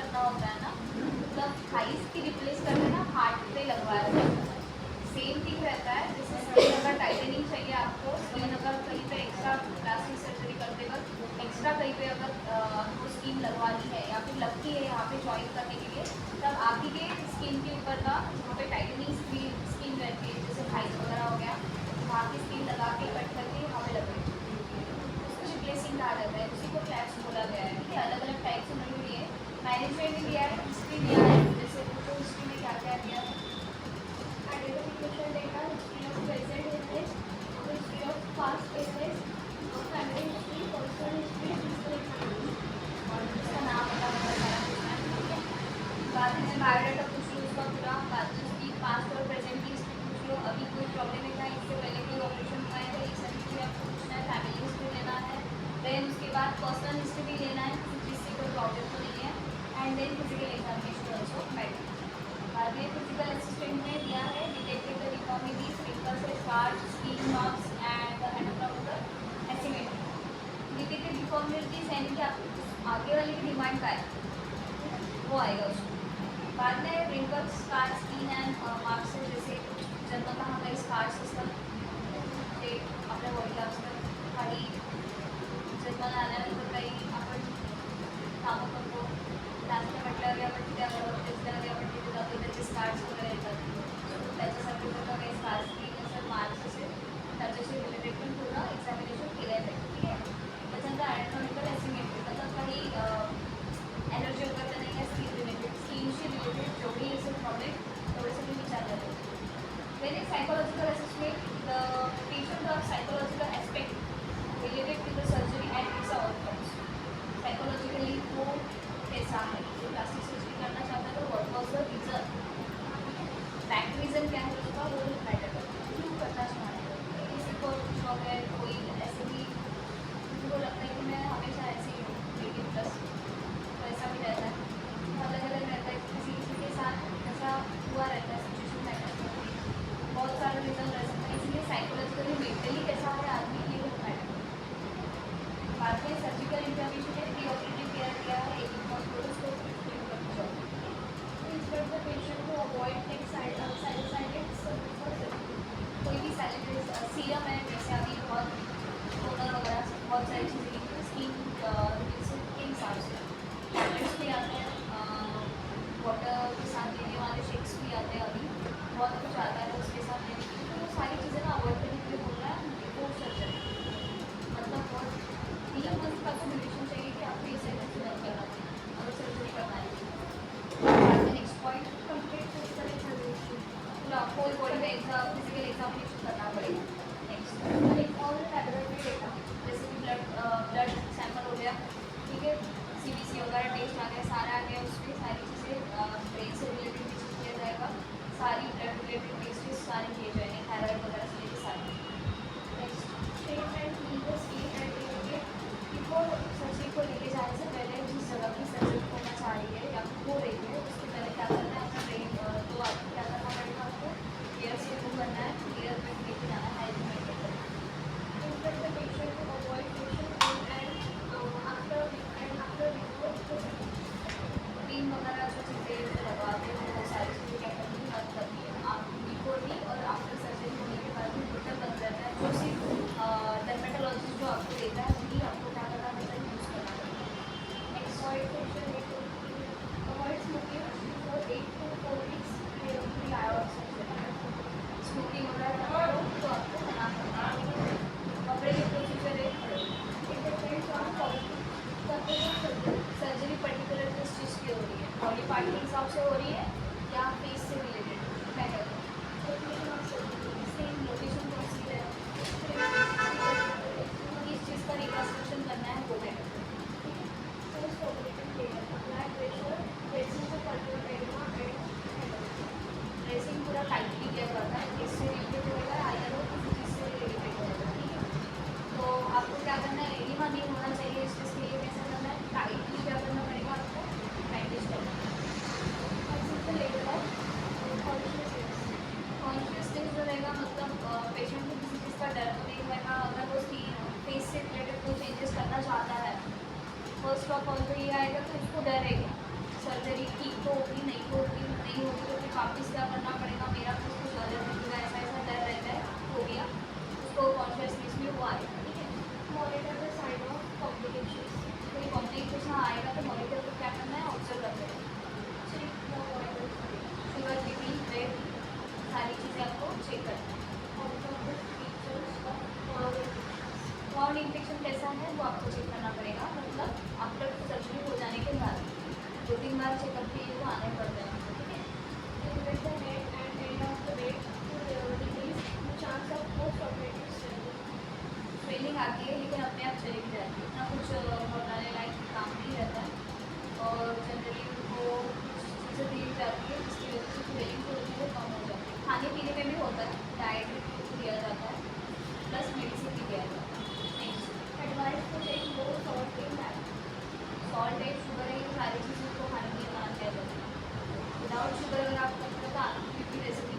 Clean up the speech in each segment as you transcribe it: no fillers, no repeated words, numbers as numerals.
करना होता है ना, मतलब थाइस की रिप्लेस करके ना हार्ट पे लगवाया जाता है। सेम थिंग रहता है, जैसे स्किन अगर टाइटनिंग चाहिए आपको, स्किन अगर कहीं पे एक्स्ट्रा प्लास्टिक सर्जरी करते वक्त एक्स्ट्रा कहीं पे अगर आपको स्किन लगवानी है या फिर लगती है यहाँ पे जॉइन करने के लिए, तब आप ही के स्किन के ऊपर का जहाँ पे टाइटनिंग स्किन रहती है, जैसे थाइस वगैरह हो गया, वहाँ की स्किन लगा के कट करके यहाँ पे लगेगी, उसको रिप्लेसिंग कहा जाता है, उसी को फ्लैप्स बोला गया है। ठीक है, अलग अलग टाइप से बनी हुई है, मैनेजमेंट भी दिया है, हिस्ट्री दिया है, जैसे तो हिस्ट्री में क्या क्या दिया है, identification data, history of present illness, history of past illness, family history, personal history, physical examination, और उसका नाम पता होगा सारा कुछ है। ठीक है, बाद में बायोडाटा पूछ लो उसका पूरा, बाद में उसकी पास्ट और प्रेजेंट की हिस्ट्री पूछ लो, अभी कोई प्रॉब्लम है क्या, इससे पहले कोई ऑपरेशन हुआ है, एक सर्जरी आपको पूछना है, फैमिली हिस्ट्री लेना है, देन उसके बाद पर्सनल हिस्ट्री भी लेना है, जिससे कोई प्रॉब्लम तो नहीं है, and then physical examination also matter. बाद में फिजिकल असिस्टेंट ने दिया है detected the deformities, wrinkles, scars, skin marks and anatomical estimate. Detected deformities यानी कि आप आगे वाले की डिमांड का है वो आएगा उसको। बाद में wrinkles, scars, skin and marks, जैसे जन्मतः काही स्कार्स असतात ते आपल्या बॉडीला असतात, काही जन्माला आल्यानंतर काही आपण कामं करतो, जास्त म्हटल्यावर आपण तिथे त्याच्यावर आपण तिथे जातो, त्याचे स्कार्स वगैरे येतात, त्याच्यासाठी जर का काही स्कार्स स्किन असेल, मार्क्स असेल, त्याच्याशी रिलेटेड पण पूर्ण एक्झामिनेशन केलं आहे. ठीक आहे, त्याच्यानंतर ॲनाटॉमिकल एस्टिमेट, मतलब काही ॲलर्जी वगैरे नाही आहे, स्किन रिलेटेड, स्किनशी रिलेटेड जेवढी असेल प्रॉब्लेम तेवढे सगळे विचारले जाते. Then in psychological assessment, the patient or psychological aspect related to the surgery and its outcomes. Psychologically वो कैसा है, जो प्लास्टिक सर्जरी करना चाहता है तो what was the reason, back reason क्या है उसका, वो मैटर करता है, क्यों करना चाहता है। किसी को शौक है, कोई ऐसे भी किसी को लगता है कि मैं हमेशा ऐसे ही हूँ, लेकिन प्लस तो ऐसा भी रहता है, तो अलग अलग रहता है, किसी किसी के साथ ऐसा हुआ रहता है, सिचुएशन मैटर करती है, बहुत सारे रीज़न रह सकते हैं, इसलिए साइकोलॉजिकली मेंटली कैसा है आदमी ये बहुत मैटर करता है। बाद में सर्जिकल इंटरवेंशन है, प्री ऑपरेटिव केयर किया है, एक इंफॉर्मेटोस्कोप ट्रीटमेंट करनी चाहिए, instead the patient to avoid take sinusitis, कोई भी साइलेंट सीरम है, जैसे अभी बहुत टोनर वगैरह बहुत सारी चीज़ें स्किन के हिसाब से टैबलेट्स भी आते हैं, वाटर के साथ देने वाले शेक्स भी आते हैं, अभी बहुत कुछ आता है उसके साथ देने के लिए, तो वो सारी चीज़ें ना अवॉइड करने के लिए बोल रहा है बिफोर सर्जरी, मतलब बहुत 3 मंथ का तो ड्यूरेशन चाहिए कि आपको इसे कंसिडर करना चाहिए अगर सर्जरी करना है। Next point, complete physical examination, पूरा होल बॉडी में फिजिकल एग्जामिनेशन करना पड़ेगा। नेक्स्ट ऑल लैबोरेटरी डेटा, जैसे कि ब्लड सैंपल हो गया, ठीक है, CBC वगैरह टेस्ट आ गया, सारा आ गया, उसमें सारी चीज़ें ब्रेन से रिलेटेड भी किया जाएगा, सारी ब्लड रिलेटेड टेस्ट सारे किए जाएंगे, थायराइड वगैरह से लेकर सारे। Next, state and legal state and before surgery को लेके जाने से पहले जिस जगह की सर्जरी होना चाह रही है या हो रही है, उसके पहले क्या करना है, अपना ब्रेन तो आपको क्या करना पड़ेगा, आपको केयर से वो करना है, केयर में लेके जाना है, हाइजीन मेंटेन करना है। Instruct the patient to avoid facial and after before cream वगैरह जो चीज़ें लगाते हैं वो सारी चीज़ें क्या करनी है, बंद करनी है, आप बिफोर भी और आफ्टर सर्जरी होने के बाद भी टोटल बंद रहता है, जो सिर्फ डर्मेटोलॉजिस्ट जो आपको देता है वही आपको क्या करना है, यूज़ करना है। Next, avoid smoking for 8 to 4 weeks prior to surgery, smoking वगैरह करना हो तो आपको मना करना है। ऑपरेटिव प्रोसीजर है, it depends on surgery particular किस चीज़ की हो रही है, बॉडी पार्ट के हिसाब से हो रही है या फेस से related matter, same location procedure किस चीज़ का रिकन्स्ट्रक्शन करना है वो मैटर। ड्रेसिंग पूरा टाइटली किया जाता है, किससे रिलेटेड होगा, आइदर हो किसी चीज़ से रिलेटेड होगा, ठीक है, तो आपको क्या करना है, एडिमा नहीं होना चाहिए, इस चीज़ के लिए कैसे करना है, टाइटली क्या करना पड़ेगा, आपको बैंडेज करना है। बार चेकअप के लिए तो आना ही पड़ता है, ठीक है। ट्रेनिंग आती है लेकिन अपने आप चली भी जाती है, इतना कुछ घबराने लायक काम नहीं रहता है। और जनरली उनको कुछ चीज़ें दी जाती है जिसकी वजह से ट्रेनिंग थोड़ी सी कम हो जाती है। खाने पीने में भी होता है, डाइट भी दिया जाता है, प्लस मेडिसिन भी दिया जाता है। नेक्स्ट, सॉल्ट एंड शुगर है, ये सारी चीज़ों को खाने के लिए मना किया जाता है। विदाउट शुगर अगर आप करते हो तो आपकी भी रेसिपी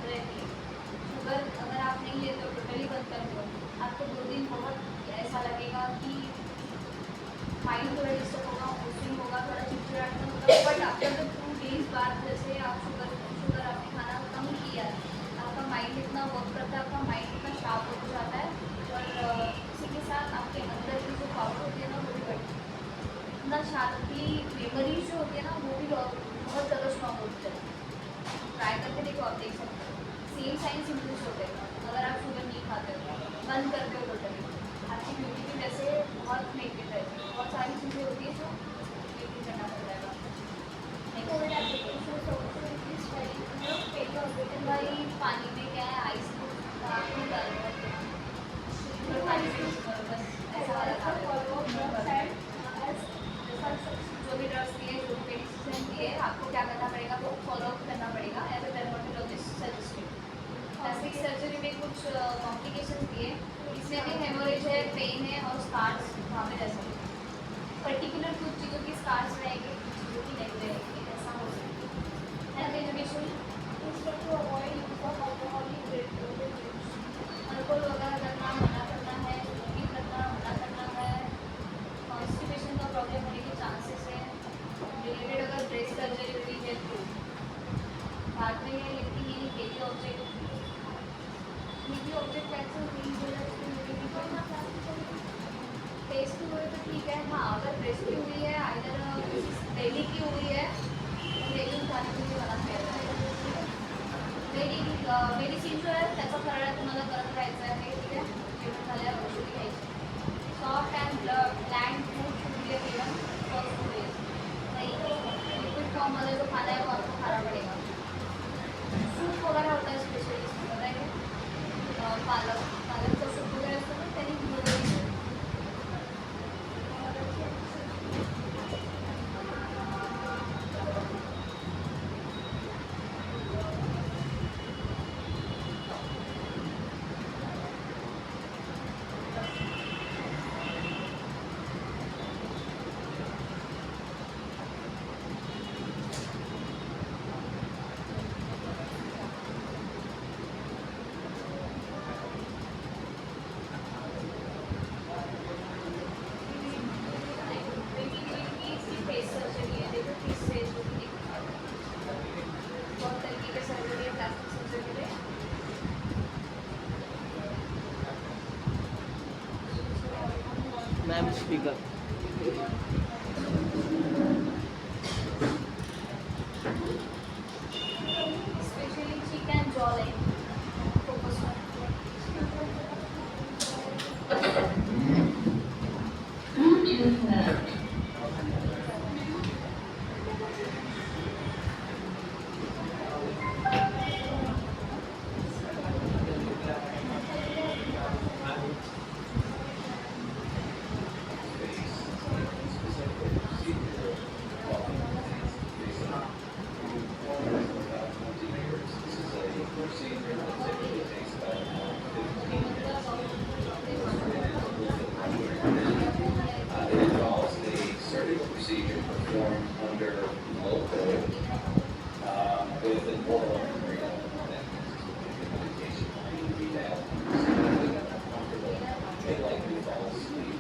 रहती है। शुगर अगर आप नहीं लेते हो, टोटली बंद कर दो, आपको 2 दिन बहुत ऐसा लगेगा कि माइंड थोड़ा डिस्टर्ब होगा, मूड होगा, थोड़ा चिड़चिड़ापन होगा, बट आफ्टर द 2 डेज बाद जैसे आप शुगर आपने खाना कम किया, आपका माइंड इतना वर्क करता है, आपका माइंड इतना शार्प हो जाता है, और इसी के साथ आपके अंदर की जो पावर होती है ना वो भी बढ़ती है, इतना शांति, मेमोरीज जो होती है ना वो भी बहुत ज़्यादा स्ट्रॉन्ग होती है। ट्राई करके देखो, आप देख सकते हो सेम साइन सिम्टम्स होते हैं अगर आप शुगर नहीं खाते हो, बंद करते हो टोटली, आपकी ब्यूटी भी वैसे बहुत नेगेटिव रहती है, बहुत सारी चीज़ें होती है जो नेगेटिव करना पड़ता है। भाई पानी में क्या है, आइस को डाल सकते हैं, पानी से बस ऐसा वाला जो भी ड्रग्स दिए, जो भी मेडिसिन दिए, आपको क्या करना पड़ेगा, वो फॉलो करना पड़ेगा as a dermatologist suggested. Plastic surgery में कुछ कॉम्प्लिकेशन दिए, इसमें भी हेमोरेज है, पेन है और स्कार्स वहाँ में रह सकते हैं। पर्टिकुलर कुछ चीज़ों की स्कार्स रहेंगे, कुछ चीज़ों की नहीं रहेंगी, ऐसा हो सकता है। हेल्थ एजुकेशन, अल्कोहल वगैरह करना मना करना है, स्मोकिंग करना मना करना है, कॉन्स्टिपेशन का प्रॉब्लम होने के चांसेस है। रिलेटेड अगर ब्रेस्ट सर्जरी हुई है तो बाद में ये लिखती है हेवी ऑब्जेक्ट वैक्सीन टेस्ट हुए तो ठीक है। हाँ, अगर ब्रेस्ट की हुई है, आइदर डेली की हुई है तो डेली उठाने के लिए मना किया जाएगा। मेडिसिन जो आहे त्याचा फराळ तुम्हाला करत राहायचं आहे, ठीक आहे। जेवण झाल्यावर औषधी घ्यायची। Soft and bland food should be given for 2 days। नहीं, लिक्विड फॉर्ममध्ये जो खाना है वो आपको खाना पड़ेगा। सूप वगैरह होता है स्पेशली, इसमें पता है क्या? पालकचा सूप वगैरे असतो ना, त्याने ma'am speaker specially chicken jaw line focus on। It involves a surgical procedure performed under local with an oral agreement that medication that they likely fall asleep.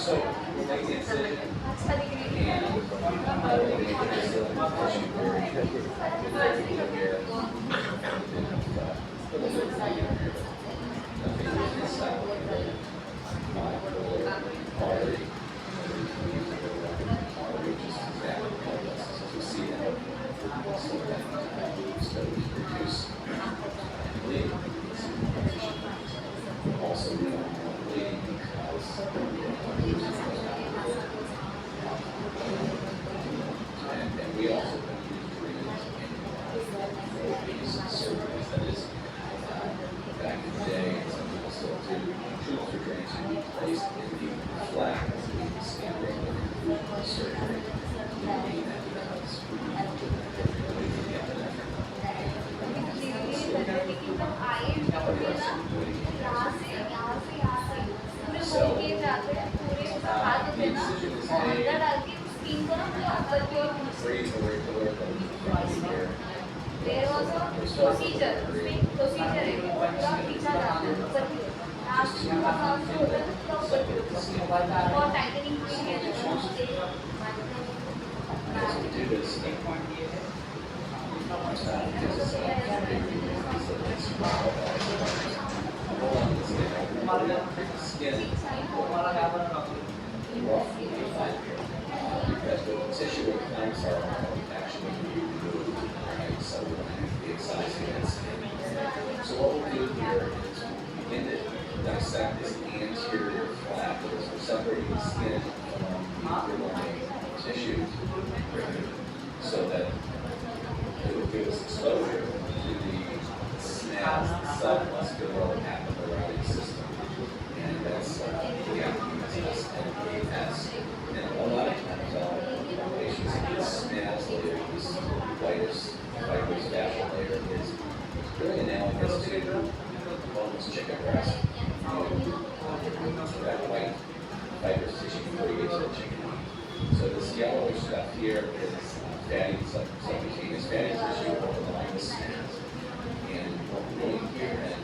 So we'll make the incision अच्छा दिख रही है and we'll make it as a tissue very here. Nothing inside. Artery. Artery just exactly. So we see that. So that we reduce bleeding. Also, we don't want bleeding because and we also can use dreams in these surgeries. That is, back in the day, and some people still do, troops are trained to be placed in the flat skin surgery. Breathe away from here. There was a procedure, procedure है, पूरा खींचा जाता है ऊपर की ओर। Last में वहाँ से होता है तो ऊपर की ओर। और टाइटनिंग भी है As we do this, skin because the tissue implants are actually removed, right? So we're going to be excising that skin. So what we'll do here is begin to dissect this anterior flap because we're separating the skin from the underlying tissue so that it will give us exposure to the SNAS, the submuscular apparatus system. And that's SNAS. And a lot of times patients get SNAS layer, this fibrous fascial layer is really analogous to almost chicken breast. That white fibrous tissue before you get to the chicken. So this yellowish stuff here is fatty subcutaneous fatty tissue along the SNAS. And what we're doing here is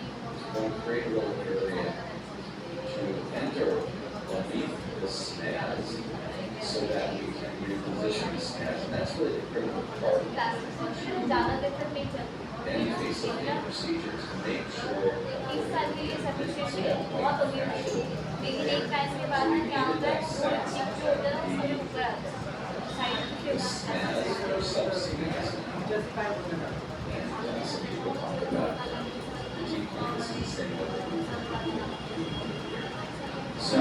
going to create a little area to enter beneath the SNAS so that we can reposition the SNAS. And that's really the critical part of any facelift procedure to make sure इस साल के लिए sufficient है बहुत होगी लेकिन एक time के बाद में क्या होता है पूरा चिप जो होता है ना उसके ऊपर आता है side the SNAS or sub-CNAS. And some people talk about deep plants and say what they do. So,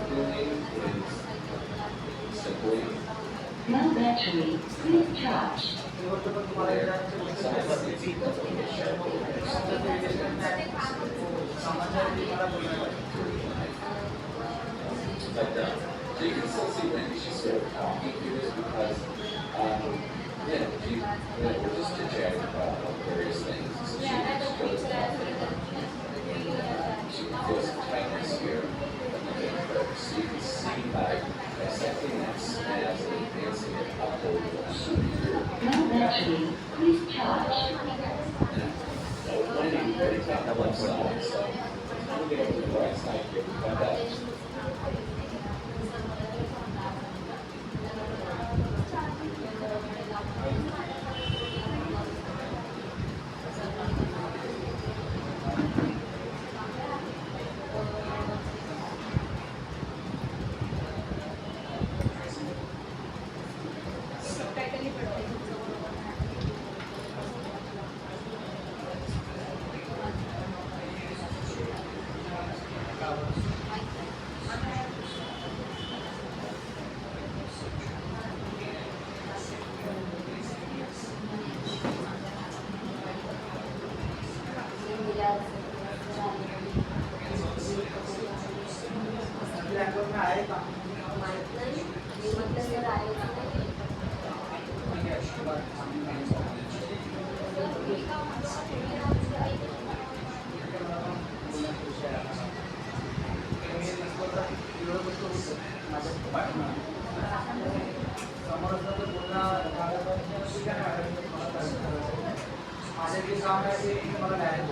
doing is simply No battery, please charge. But so you can still see Wendy, she's sort of talking through this because, we're just chit-chatting about various things. So she feels some tightness here. So you can see by dissecting that SNAS and advancing it upward to superior. No battery, please charge. Wendy, very tight on the left side, so we'll get over to the right side here. We've got that. Tightly पड़ता है माझे जे काम आहे ते मला direct